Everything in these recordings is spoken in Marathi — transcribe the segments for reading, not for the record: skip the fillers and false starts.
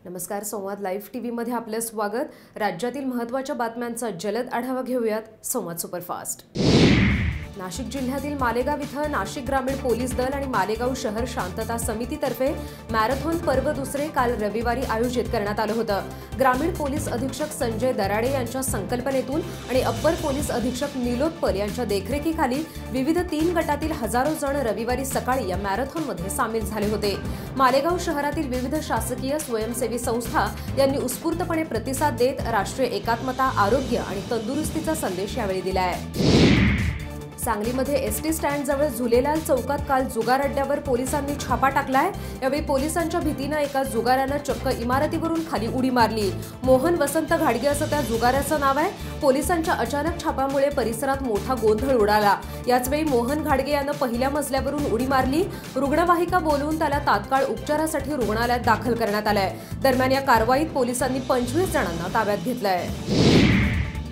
नमस्कार. संवाद लाईव्ह टीव्हीमध्ये आपलं स्वागत. राज्यातील महत्त्वाच्या बातम्यांचा जलद आढावा घेऊयात संवाद सुपरफास्ट. नाशिक जिल्ह्यातील मालेगाव इथं नाशिक ग्रामीण पोलीस दल आणि मालेगाव शहर शांतता समितीतर्फे मॅरेथॉन पर्व दुसरे काल रविवारी आयोजित करण्यात आलं होतं. ग्रामीण पोलीस अधीक्षक संजय दराडे यांच्या संकल्पनेतून आणि अप्पर पोलीस अधीक्षक नीलोत्पल यांच्या देखरेखीखाली विविध 3 गटातील हजारो जण रविवारी सकाळी या मॅरेथॉनमध्ये सामील झाले होते. मालेगाव शहरातील विविध शासकीय स्वयंसेवी संस्था यांनी उत्स्फूर्तपणे प्रतिसाद देत राष्ट्रीय एकात्मता, आरोग्य आणि तंदुरुस्तीचा संदेश यावेळी दिला आहे. सांगलीमध्ये एसटी स्टँड जवळ झुलेलाल चौकात काल जुगार अड्ड्यावर पोलिसांनी छापा टाकलाय. यावेळी पोलिसांच्या भीतीने एका जुगारानं चक्क इमारतीवरून खाली उडी मारली. मोहन वसंत घाडगे असं त्या जुगाराचं नाव आहे. पोलिसांच्या अचानक छापामुळे परिसरात मोठा गोंधळ उडाला. याचवेळी मोहन घाडगे यानं पहिल्या मजल्यावरून उडी मारली. रुग्णवाहिका बोलवून त्याला तात्काळ उपचारासाठी रुग्णालयात दाखल करण्यात आलंय. दरम्यान या कारवाईत पोलिसांनी 25 जणांना ताब्यात घेतलंय.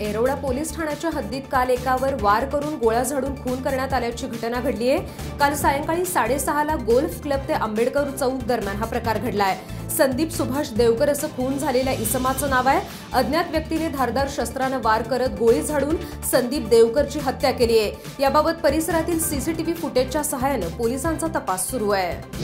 येरवडा पोलीस ठाण्याच्या हद्दीत काल एकावर वार करून गोळ्या झाडून खून करण्यात आल्याची घटना घडली आहे. काल सायंकाळी 6:30ला गोल्फ क्लब ते आंबेडकर चौक दरम्यान हा प्रकार घडलाय. संदीप सुभाष देवकर असं खून झालेल्या इसमाचं नाव आहे. अज्ञात व्यक्तीने धारदार शस्त्रानं वार करत गोळी झाडून संदीप देवकरची हत्या केली आहे. याबाबत परिसरातील सीसीटीव्ही फुटेजच्या सहाय्यानं पोलिसांचा तपास सुरू आहे.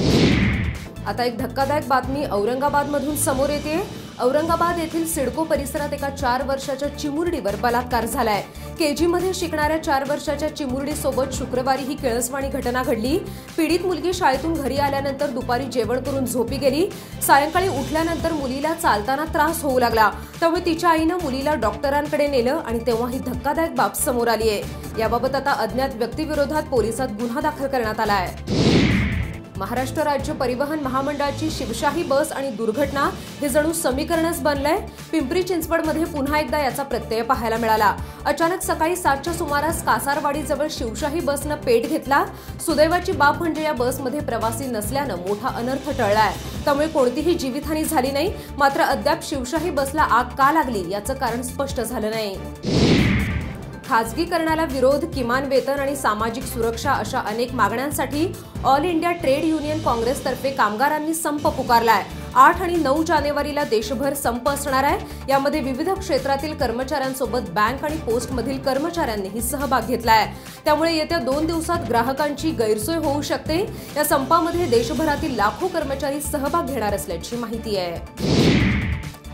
आता एक धक्कादायक बातमी औरंगाबादमधून समोर येते. औरंगाबाद येथील सिडको परिसरात एका 4 वर्षाच्या चिमुरडीवर बलात्कार झालाय. केजीमध्ये शिकणाऱ्या 4 वर्षाच्या चिमुरडीसोबत शुक्रवारी ही किळसवाणी घटना घडली. पीडित मुलगी शाळेतून घरी आल्यानंतर दुपारी जेवण करून झोपी गेली. सायंकाळी उठल्यानंतर मुलीला चालताना त्रास होऊ लागला. त्यामुळे तिच्या आईनं मुलीला डॉक्टरांकडे नेलं आणि तेव्हा ही धक्कादायक बाब समोर आली आहे. याबाबत आता अज्ञात व्यक्तीविरोधात पोलिसात गुन्हा दाखल करण्यात आला आहे. महाराष्ट्र राज्य परिवहन महामंडळाची शिवशाही बस आणि दुर्घटना हे जणू समीकरणच बनलंय. पिंपरी चिंचवडमध्ये पुन्हा एकदा याचा प्रत्यय पाहायला मिळाला. अचानक सकाळी 7च्या सुमारास कासारवाडीजवळ शिवशाही बसनं पेट घेतला. सुदैवाची बाब म्हणजे या बसमध्ये प्रवासी नसल्यानं मोठा अनर्थ टळलाय. त्यामुळे कोणतीही जीवितहानी झाली नाही. मात्र अद्याप शिवशाही बसला आग का लागली याचं कारण स्पष्ट झालं नाही. खाजगीकरणाला विरोध, किमान वेतन आणि सामाजिक सुरक्षा अशा अनेक मागण्यांसाठी ऑल इंडिया ट्रेड युनियन काँग्रेसतर्फे कामगारांनी संप पुकारलाय. 8 आणि 9 जानेवारीला देशभर संप असणार आहे. यामध्ये विविध क्षेत्रातील कर्मचाऱ्यांसोबत बँक आणि पोस्टमधील कर्मचाऱ्यांनीही सहभाग घेतलाय. त्यामुळे येत्या 2 दिवसात ग्राहकांची गैरसोय होऊ शकते. या संपामध्ये देशभरातील लाखो कर्मचारी सहभाग घेणार असल्याची माहिती आहे.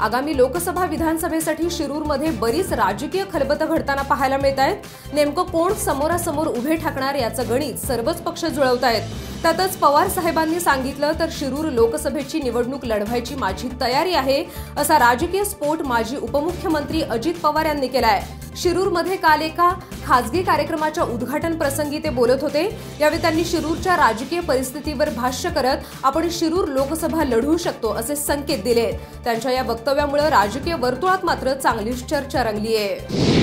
आगामी लोकसभा विधानसभेसाठी शिरूरमध्ये बरीच राजकीय खलबतं घडताना पाहायला मिळत आहेत. नेमकं कोण समोरासमोर उभे ठाकणार याचं गणित सर्वच पक्ष जुळवतायत. त्यातच पवार साहेबांनी सांगितलं तर शिरूर लोकसभेची निवडणूक लढवायची माझी तयारी आहे असा राजकीय स्फोट माजी उपमुख्यमंत्री अजित पवार यांनी केलाय. शिरूरमध्ये काल एका खासगी कार्यक्रमाच्या उद्घाटन प्रसंगी ते बोलत होते. यावेळी त्यांनी शिरूरच्या राजकीय परिस्थितीवर भाष्य करत आपण शिरूर लोकसभा लढवू शकतो असे संकेत दिले. त्यांच्या या वक्तव्यामुळे राजकीय वर्तुळात मात्र चांगलीच चर्चा रंगली आहे.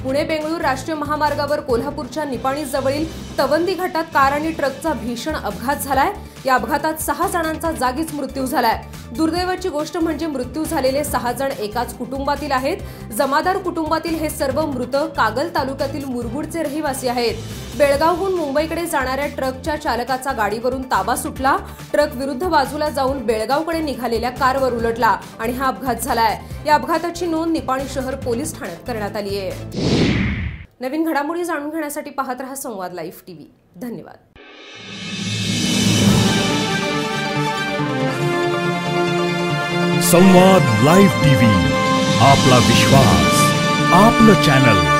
पुणे बेंगळूर राष्ट्रीय महामार्गावर कोल्हापूरच्या निपाणी जवळील तवंदी घाटात कार आणि ट्रकचा भीषण अपघात झालाय. या अपघातात 6 जणांचा जागीच मृत्यू झालाय. दुर्दैवाची गोष्ट म्हणजे मृत्यू झालेले 6 जण एकाच कुटुंबातील आहेत. जमादार कुटुंबातील हे सर्व मृत कागल तालुक्यातील मुरगुडचे रहिवासी आहेत. बेळगावहून मुंबईकडे जाणाऱ्या ट्रकच्या चालकाचा गाडीवरून ताबा सुटला. ट्रक विरुद्ध बाजूला जाऊन बेळगावकडे निघालेल्या कारवर उलटला आणि हा अपघात झालाय. या अपघाताची नोंद निपाणी शहर पोलीस ठाण्यात करण्यात आली आहे. नवीन घडामोडी जाणून घेण्यासाठी पाहत रहा संवाद लाईव्ह टीव्ही. धन्यवाद. संवाद लाईव्ह टीव्ही, आपला विश्वास, आपलं चॅनल.